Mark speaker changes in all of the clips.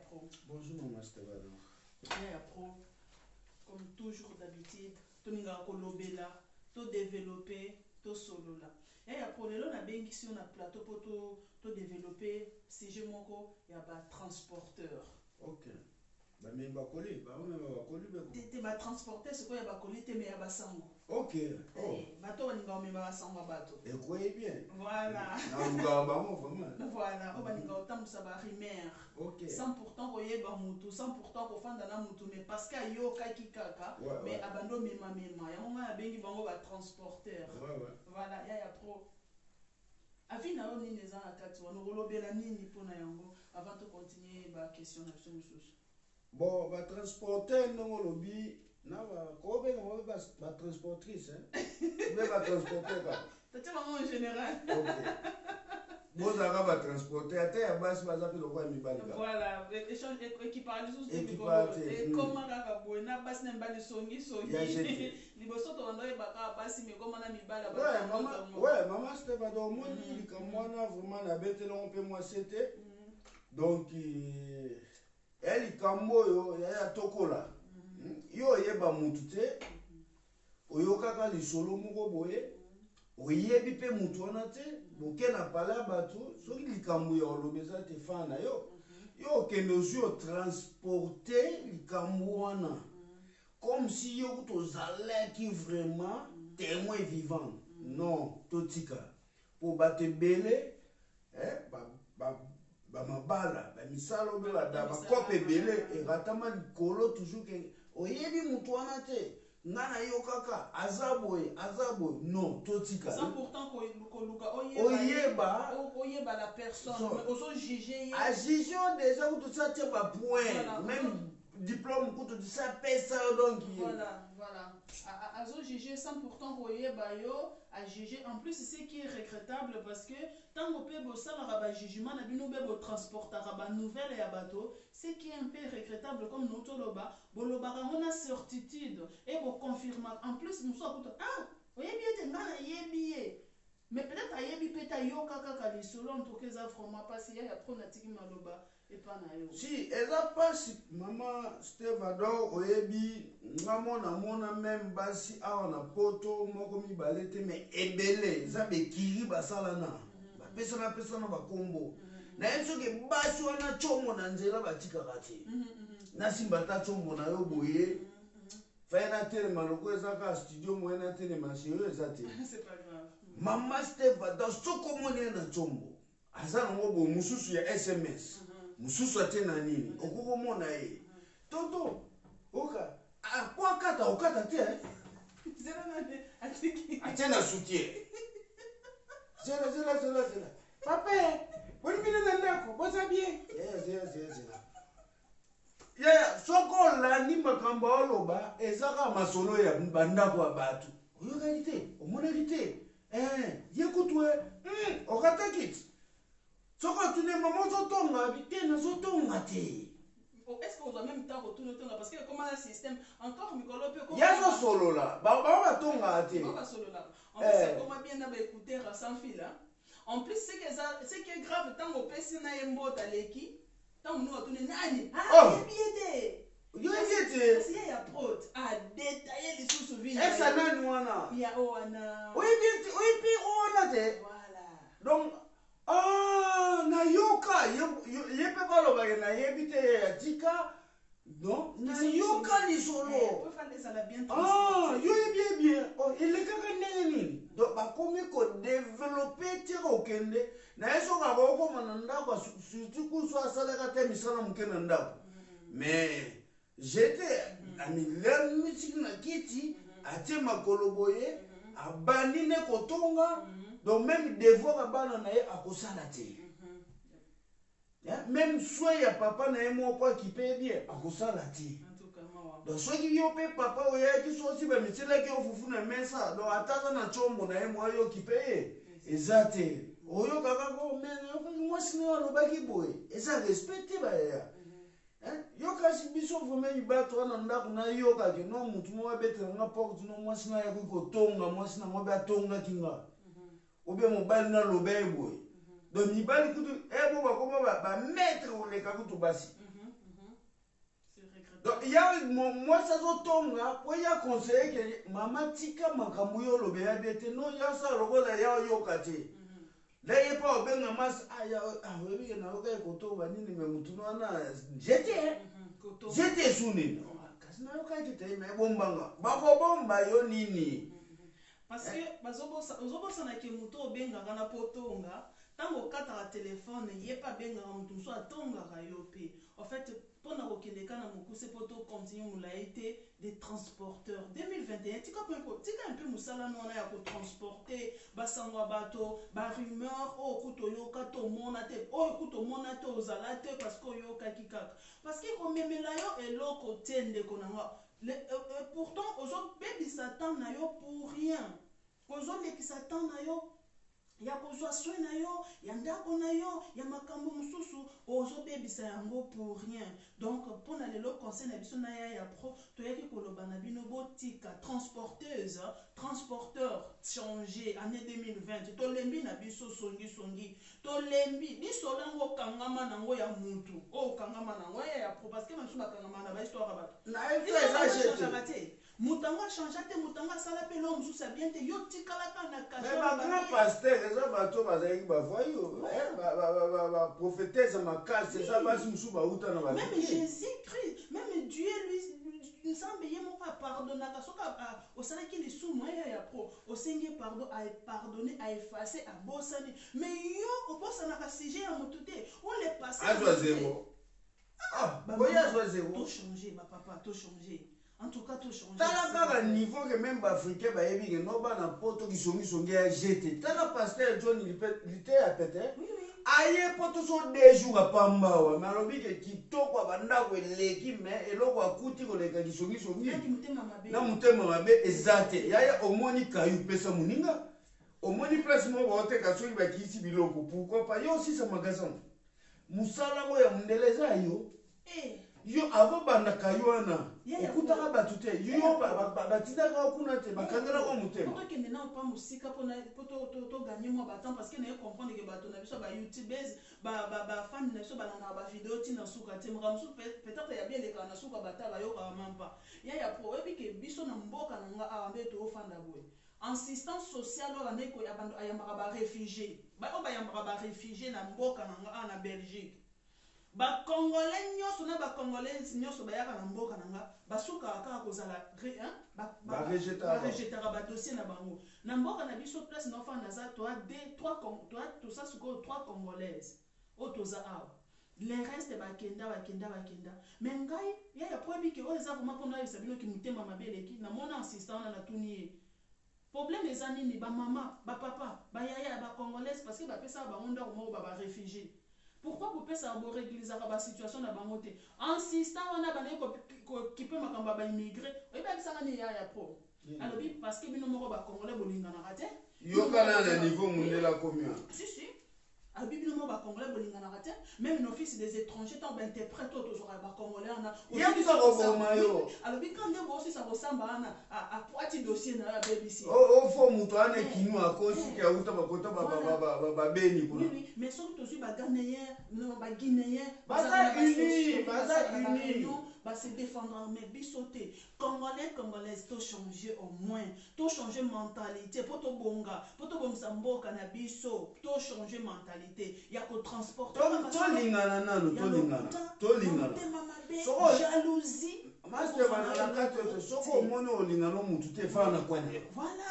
Speaker 1: Pro.
Speaker 2: Bonjour, maman Stéphane.
Speaker 1: Yaya Pro, comme toujours d'habitude, tu n'as pas lobela, tu développer, tu solo là. Yaya Pro, le na bengi si on a plateau pour tu développer, si je m'en il y a pas transporteur.
Speaker 2: Ok. Bah mais va coller, bah on va coller ben.
Speaker 1: T'es ba transporteur, c'est quoi il va coller, t'es mais il va sango.
Speaker 2: Ok.
Speaker 1: Oh. Bateau on va mais va sango bateau.
Speaker 2: Et croyez bien.
Speaker 1: Voilà.
Speaker 2: Non, bah vraiment.
Speaker 1: Voilà, on va nous ga autant ça va rimer.
Speaker 2: Ok.
Speaker 1: 100% koye ba mutu, 100% ko fanda na mutu mais parce que yo kaki kaka, mais abando mema. Ya mama bengi bango ba transporteur. Voilà, ya Pro. Afina on ni neza akati wana kolobela nini pona yango avant de continuer ba question na mususu.
Speaker 2: Bon, va transporter non lobby, na va ko ben on va transportrice hein. Mais va transporter quoi.
Speaker 1: T'as maman en général.
Speaker 2: OK. Bon ça va transporter à terre bas va zapper le quoi mi bali.
Speaker 1: Voilà, échange équipage sous
Speaker 2: et
Speaker 1: comment ka boina bas na mbali songi. Liboso to ndoye baka basi mais comment na mi bala ba.
Speaker 2: Ouais, maman c'était pas dans mon lit comme moi na vraiment na bête on peut moi c'était. Donc elle kamboyo ya tokola yo yeba mutu te oyo kaka lisolo moko boye oyebi pe mutu wana te boke na pala bato soki likambo ya olobeza te fana yo okende ozwi otransporte likambo wana comme si yo tozalaki vraiment témoin vivant non totika po bato ebele mabala misalo be bada bakope ebele eratama likolo toujours ke oyebi mutu wana te nga na yo kaka azaboye non totika
Speaker 1: 100% koluka oyeba la personne oso juger
Speaker 2: a juger déjà que tout ça tient pas point même diplôme que tout ça pesa donc
Speaker 1: voilà azo juger 100% koyeba yo à juger en plus c'est ce qui est regrettable parce que tant qu'on peut bosser la jugement na bino be bo transporter ba nouvelle ya bateau ce qui est un peu regrettable comme nous toloba boloba on a certitude et bo confirmer en plus nous sommes oyebi ete ngana yebi mais peut-être ayebi peta yo kaka lisolo en tout cas ça vraiment pas ya prendre tiki maloba et pas na yo
Speaker 2: si eza passe maman Stevado oyebi mona même basi awa na poto moko mibale te mais ebele za bekiri basalana bapesa na bakombo na yeso ke basi wana chomo na nzela batikaka te na simba ta chomo na yo boye faina tele maloko ezaka studio moyena tele mashiyo ezate
Speaker 1: c'est pas grave
Speaker 2: mama Stevado soko mone na chombo azana ngobo mususu ya SMS mususu ate na nini okukomona ye toto oka kwa kata okata te
Speaker 1: zela na atiki
Speaker 2: atena soutien zela papa boni bina na ndako boza bien yes soko la ni makambo oloba ezaka masolo ya bandako ya bato oyokaki te omonaki te yekutwe okatakiti soko tune mama zotonga bite na zotonga te
Speaker 1: est-ce qu'on doit même temps retourner parce que comment le système encore mikolo pe
Speaker 2: comment ya zo solo là ba tonga te
Speaker 1: ba solo là en plus comment bien na ba écouter sans fil en plus c'est qui est grave tant au pesi na yembota leki tant nous retourner nani yebiete
Speaker 2: yoyete
Speaker 1: c'est ya prod détailler les sous vie
Speaker 2: ça nani wana
Speaker 1: ya wana
Speaker 2: oyebi wana te
Speaker 1: voilà
Speaker 2: donc na yoka yepe balobake na yebi te ya tika non na yoka lisolo yo yebi bien elekaka ndenge nini donc bakomi kodevelope tika okende na ye soki akokoma na ndako surtout kuso asalaka te misala moke na ndako mais jete amilere misiki na kiti atie makolo boye abandi ne kotonga donc même devoir bana na ye akosala te même soin ya papa na ye moko akipe bien akosala te donc soki yo mpe papa oyaki sosi bamiselaki yo fufu na mesa donc ataza na chombo na ye mwa yo okipe ye eza te oyokaka ko mwasi na yo alobaki boye eza respect te bayaya yo kasi biso vraimen mibato wana ndako nayokaki no mutu mo abetelanga porte no mwasi na yaki kotonga mwasi nango mpe atongaki nga obe mobali naloba ye boye donc mibali kutu ebo bakoma bamaître oleka kutu basi Donc, il y a moi ça zotonga pour ya conseiller que maman tika makambo yo lobe ya bete non ya ça lokola ya yo kati. Là il pas benga mas aya webi na oka koto banini me mutuno na j'étais souni. Kasi na oka tete me bombanga. Bako bomba yo nini.
Speaker 1: Parce que bazobosa na ke muto obenga na potonga tango kata la téléphone yé pas benga mutu so atonga yo pe. En fait pour na kokendeka na mokuse poto continue mula été des transporteurs 2021 tika un peu musala nona ya ko transporter basangwa bato ba rumeur o kuto yoka to mona te o kuto mona te ozala te parce que yoka kikaka parce que komemela yo eloko tende konanga pourtant ozo baby satan na yo pour rien ozo neki satan na yo ya kozwa soin na yo ya ndako na yo ya makambo mususu ozobebisa yango pour rien. Donc pour na lelo conseil na biso na ya pro toyaki koloba na bino botika transporteuse transporteur changer année 2020 tolembi na biso songi tolembi biso lango kangama nango ya mutu kangama nango ya pro parce que masu bakangama na ba histoire bato
Speaker 2: na effet
Speaker 1: Mutanga changate mutanga sala pe l'homme sous sa bien te yo tikala kana kacha
Speaker 2: mais ma grand pasteur ça bato bazaki ba voyo ba prophétesse ma case c'est ça basi musu ba uta na ba
Speaker 1: même Jésus-Christ même Dieu lui semble yemo ka pardonner ka soka au sala ki les sous moya ya pro au seigneur pardon à pardonner à effacer à bosani mais yo au bosana ka sujet ya mutute on les passer
Speaker 2: à joie zéro boya joie zéro
Speaker 1: tout changer ma papa tout changer. En tout cas, tout change.
Speaker 2: T'as le niveau que même Africain, bah, il y a non pas n'importe qui sont à jeter. T'as le pasteur John, il était à péter.
Speaker 1: Oui.
Speaker 2: Aïe, pour tous ces deux jours à Pamba, mais alors, qui toque à Banda, qui met, et là, à Kouti, qui sont na mutema mabe ezate. Yaya, au moins, il y a eu pesa muninga. Au moins, il place moi, on te casse, il va ici, biloko. Pourquoi pas? Il y a aussi ce magasin. Moussala, moi, ya mundeleza yo. Yo avant banda kaywana okutaka batu te yo batindaka kuna te bakangela kwa mutema
Speaker 1: poto kende na pa musika poto gagner moi batant parce que na comprendre que bato na biso ba youtubers ba fan na biso balanga ba vidéo tina suka te mkamsu peut-être ya bien les kana suka batala yo ka mampa ya pro ebi ke biso na mboka na nga ambe to ofanda boy assistance sociale ola neko ya bando ayambaka ba réfugiés ba yambaka ba réfugiés na mboka na nga na Belgique. Ba congolais nyoso na ba congolais nyoso bayaka na mboka nanga basuka kaka kozala ba rejeter ba dossier na bango na mboka na biso place na ofanda za toi tout ça suko 3 congolaises otoza awa les restes bakenda mais ngai ya probi ke o eza vraiment pona yesa bino ki mutema mabele ki na mona assistant na tuni problème eza nini ba mama ba papa ba yaya ba congolaises parce que ba pesa ba onda ko ba réfugiés. Pourquoi vous pouvez savoir régliser la situation dans la banque insistant on a bané qui peut makamba ba immigrer et bien ça na ya pro alors parce que bino moko ba congolais bolinga na raté
Speaker 2: yo kana na niveau mundela combien
Speaker 1: si alors bino moko ba congolais bolinga na raté même nos fils des étrangers tant interprète autres aura ba congolais na
Speaker 2: ya bisa ko mayo
Speaker 1: alors bi quand ndebo aussi ça ressemble à poiti dossier na BBC
Speaker 2: fo muto ane kinu akosi ki auta bakota ba beni kuna
Speaker 1: oui mais surtout aussi ba ghanéen non ba guinéen
Speaker 2: baza uni
Speaker 1: ba se défendre mais bisoté congolaises to changer au moins to changer mentalité poto bonga sa mboka na biso to changer mentalité ya ko transporter
Speaker 2: to lingana nanu to lingana
Speaker 1: jalousie
Speaker 2: master bana katoto soko mono lingana mutu te fana kwenda
Speaker 1: voilà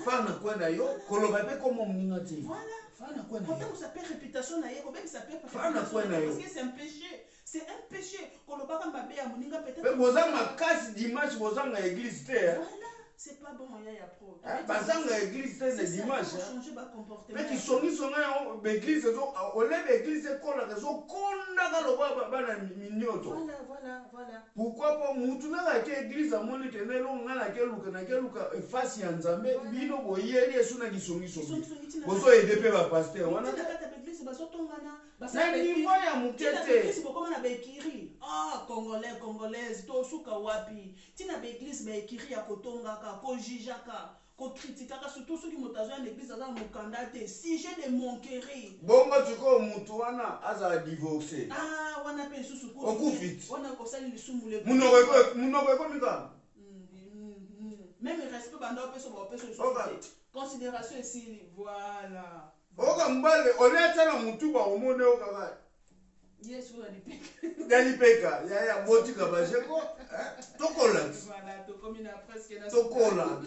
Speaker 2: fana kwenda yo koloba pe comme mninga te
Speaker 1: voilà fana kwenda yo ça perd réputation na yeko même ça perd
Speaker 2: fana kwenda yo
Speaker 1: parce que c'est un péché. C'est un péché. Kolobaka mbabe ya muninga peut-être.
Speaker 2: Mais bozanga kasi dimanche bozanga église te.
Speaker 1: Voilà, c'est pas bon ya pro.
Speaker 2: Bazanga église te le dimanche.
Speaker 1: Changer ba comportement.
Speaker 2: Mais qui songi songa église zo olebe église kola zo konda ka loba bana minyoto.
Speaker 1: Voilà.
Speaker 2: Pourquoi pas mutu na ka église amoni kenelo ngala keluka face ya nzambe bino boyeli esuna kisongi songi. Bozo aider pe ba pasteur wana. Na niveau ya mukete.
Speaker 1: Congolaise to suka wapi tina ba église ba ekiri ya kotongaka ko jijaka qu'on critique surtout ceux qui m'ont à l'église dans mon candidat sujet de monquerie.
Speaker 2: Bon moi tu crois Moutouana a divorcé.
Speaker 1: Ah, on a payé sous sous.
Speaker 2: On coupe vite.
Speaker 1: On a comme ça les sous moulés.
Speaker 2: Mon aurait comme ça.
Speaker 1: Même le respect pendant que son considération ici, voilà.
Speaker 2: Oka mbale oleta na mutuba omone oka.
Speaker 1: Yes, vous allez
Speaker 2: Dalipeka, ya botika bajeko. Tokola.
Speaker 1: Voilà, to comme une presque na.
Speaker 2: Tokola.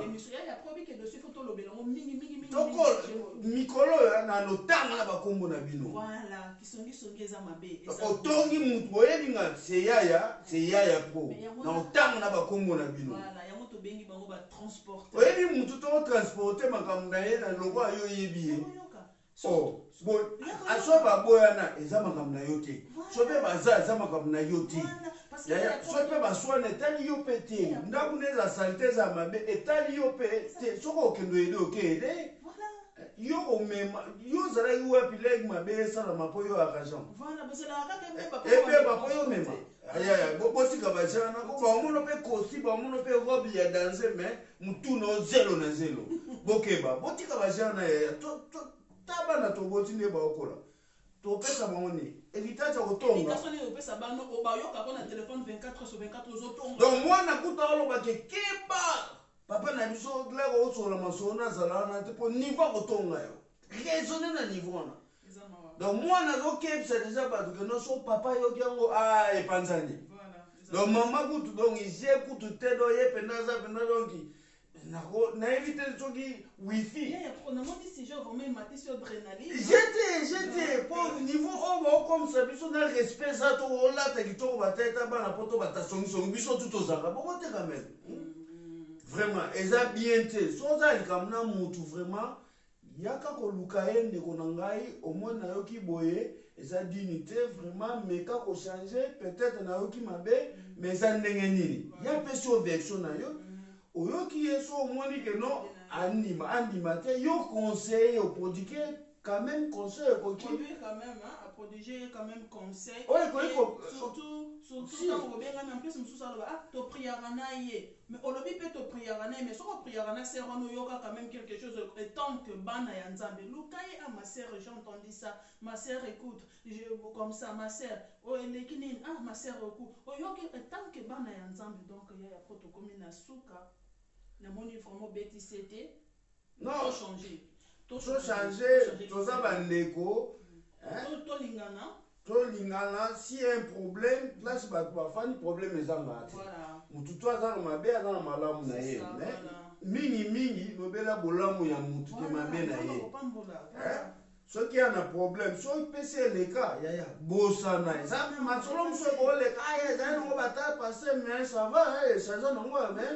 Speaker 1: Et monsieur, il y a promis que dessus photo le belongo mingi.
Speaker 2: Tokola. Mikolo na notanga na bakombo na bino.
Speaker 1: Voilà, qui songi eza mabe.
Speaker 2: Otongi mutu boyelinga c'est yaya pro. Na otanga na bakombo na bino.
Speaker 1: Voilà, ya moto bengi bango ba transporter.
Speaker 2: Oyebi mutu to transporter makambo na ye na logo ayo yebi. Oh, bon, asoba boyana eza makambo na yo te. Sobe baza eza makambo na yo te. Yaya, sobe baswana etali yo pe te. Ndaku neza salite za mabe etali yo pe te. Soko okendo ede okede. Yo omema, yo zara yo apile mabe sala mapo yo akajan.
Speaker 1: Voilà, parce que la kaka meba pa.
Speaker 2: Ebe ba yo mema. Aya, botika bajana ko ba omono pe kosi, ba omono pe robe ya danser mais mutu no zelo na zelo. Bokeba, botika bajana ya tabana toboti ne ba okola to pesa bamoni héritage otonga
Speaker 1: personne ne pesa bano obayoka ko na téléphone 24/24 ozotonga
Speaker 2: donc moi na kuta oloba ke keba papa na biso glero osola masona zala na te po niveau otonga yo raisonner na niveau na donc moi na zo kebisa déjà ba que no so papa yo kiango e panzani
Speaker 1: voilà
Speaker 2: donc maman kutu donc j'ai kutu te do ye pendaza donc na évité soki wifi.
Speaker 1: On a dit si j'ai vraiment maté sur adrénaline.
Speaker 2: J'étais pour niveau comme ça biso na respect ça to la ta kitoko ba teta ba na poto ba ta songi biso tout ozaka bon te quand même. Vraiment eza bien te so za likamna mutu vraiment yaka ko lukaende ko nangai au moins na yoki boye eza dignité vraiment mais ka ko changer peut-être na yoki mabe mais eza ndenge nini ya peso version na yo. Oyoki yeso omoni que non anima te yo conseil au produit quand même conseil au
Speaker 1: produit quand même à produire quand même conseil surtout quand on bien en plus mususu aloba to priara na ye mais olobi pe to priara na mais soko priara na c'est on yoka quand même quelque chose et tant que bana ya nzambe lukai à ma sœur j'ai entendu ça ma sœur écoute je comme ça ma sœur oh lekini ma sœur écoute oyoki et tant que bana ya nzambe donc il y a protocole na suka na moni vraiment bêti c'était
Speaker 2: non
Speaker 1: changer
Speaker 2: toza bandeko tolingana si un problème place bato bafani problème ezanga te mutu to aza na mabe aza na malamu na ye mingi lobela bolamu ya mutu te mabe na ye soki ana problème soki pesi eleka yaya bosana eza masolo mosu ekoleka aya ezali nango bata passe mais ça va change nango mais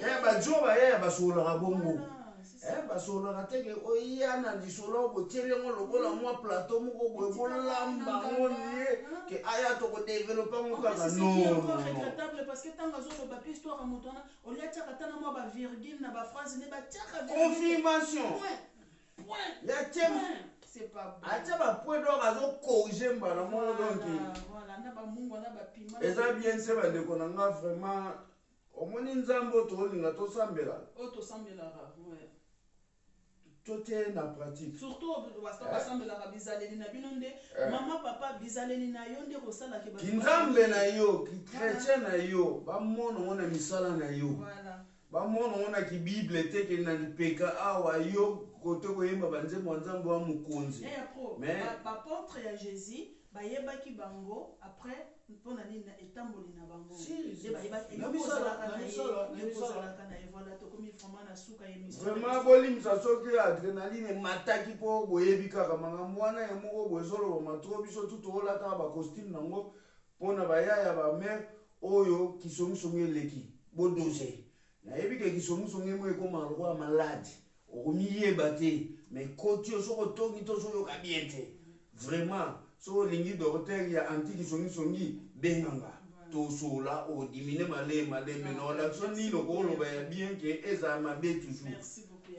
Speaker 2: yaya bajo bayaya basololaka bongo basololaka teke oya na lisolo botieli yango lokola mwa plateau moko boye bolamba ngo ye ke aya tokodevelope yango kaka
Speaker 1: parce que ntango azoloba pe histoire ya moto wana olia atiaka ata na mwa bavirgule na baphrase ne batiaka
Speaker 2: confirmation ya tem atia bapoint donc azocorrige mbala moko donc eza bien se bandeko na nga vraiment omoni nzambe oyo tolinga tosambela tote na pratique
Speaker 1: surtout basambelaka bizaleli na bino nde mama papa bizaleli na yo nde kosalaki
Speaker 2: kinzambe na yo kichrétien na yo bamona ngo na misala na yo bamona ngo na kibible te ke na lipeka awa yo kote koyemba banzembo ya nzambe wa mokonzi
Speaker 1: baportre ya jésus bayebaki bango après mpona nini na etamboli na bango nde bayebaki yokozalaka na ye voilà tokomi vraiment na suka émission
Speaker 2: vraiment bolimisa soki adrénaline emataki mpo boyebi kaka makambo wana ya moko boye ezolobama tro biso tu toolaka bacostume nango mpona bayaya bamare oyo kisongisongi eleki bodose nayebi ke kisongisongi emo ekoma lokwa maladi okomiyeba te mais koti yo soko otongi to soyoka bien te vraiment so olingi docteur ya anti-kisongisongi benganga tosola odimine maleme na olaction nini okoloba ya bien ke ezala mabe toujours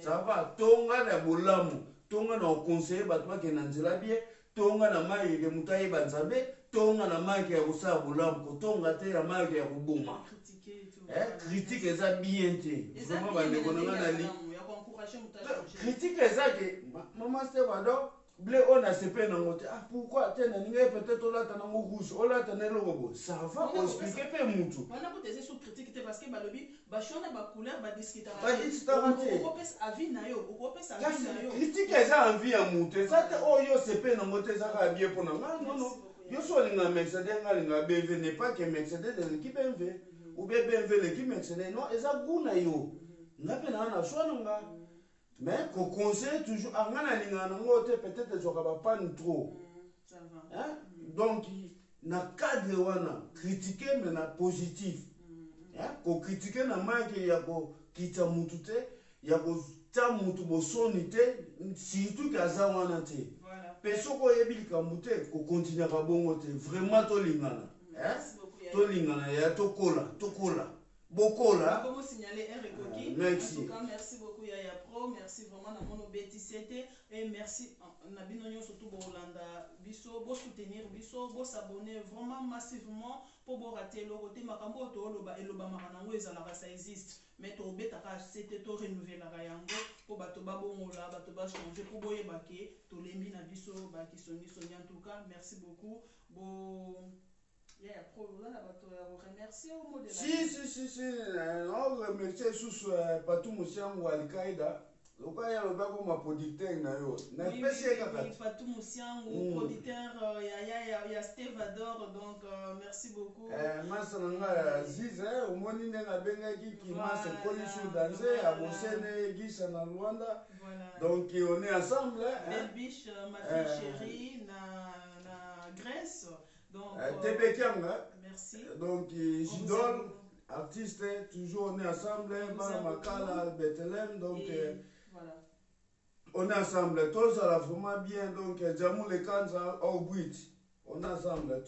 Speaker 2: ça va tonga na bolamu tonga na oconseille bato bakende na nzela bien tonga na mai ke mutai banzabe tonga na mai ke kusa bulam ko tonga te na mai ke kubuma critique eza bien te vraiment bande konanga na li critique eza ke mama Steva do blé on a sepé nango te ah pourquoi te na ninga peut-être olata nango rouge olata na logo ça va expliquer pe mutu
Speaker 1: wana ko teze sous critique te parce que balobi ba chona ba couleur ba discuter
Speaker 2: o
Speaker 1: pesa avis na yo o pesa avis na yo
Speaker 2: critique eza envie ya mutu eza te oyo sepé nango te za ka bien pona nga non yo so linga Mercedes nga linga BMW n'est pas que Mercedes de l'équipe BMW ou bien BMW l'équipe Mercedes non eza guna yo nga pe na shona nga mais qu'on conseille toujours à peut-être sur va pas trop hein donc na cadre wana critiquer mais na positif hein ko critiquer na manque ya ko kita mutu te ya ko ta mutu bosoni te surtout kaza wana te peso ko yebilika mute ko continuer ka bongo te vraiment to lingana hein to lingana ya to kola bokola
Speaker 1: comment signaler un recoquis
Speaker 2: merci.
Speaker 1: En tout cas merci beaucoup Yaya Pro merci vraiment na mono BTCT et merci na binonyo surtout bo Holanda biso bo soutenir biso bo s'abonner vraiment massivement pour bo rater le côté makambo to loba eloba makanango ezalaka ça existe mais to betaka c'était to renouveler la yango pour bato ba bongola bato ba changer pour boye baké to lembi na biso ba ki soni en tout cas merci beaucoup bo Yeah, remercier au mot de la
Speaker 2: si, on remercie sous Patou Moussiangou Al-Qaïda. Le cas ya loba ko ma producteur na yo. Na pesi kaka.
Speaker 1: Patou Moussiangou producteur ya Stevador donc merci beaucoup.
Speaker 2: Masanga Ziz au moni na benga ki masa kolisho danser à Mosene Gisa na Luanda. Donc on est ensemble.
Speaker 1: Belle biche ma fille chérie na Grèce. Donc, merci.
Speaker 2: Donc, Jidol, artiste, toujours on est ensemble, Makala, Bethlehem, donc
Speaker 1: voilà.
Speaker 2: On est ensemble, tous à la vraiment bien, donc Jamou les Kanza, au but, on est ensemble.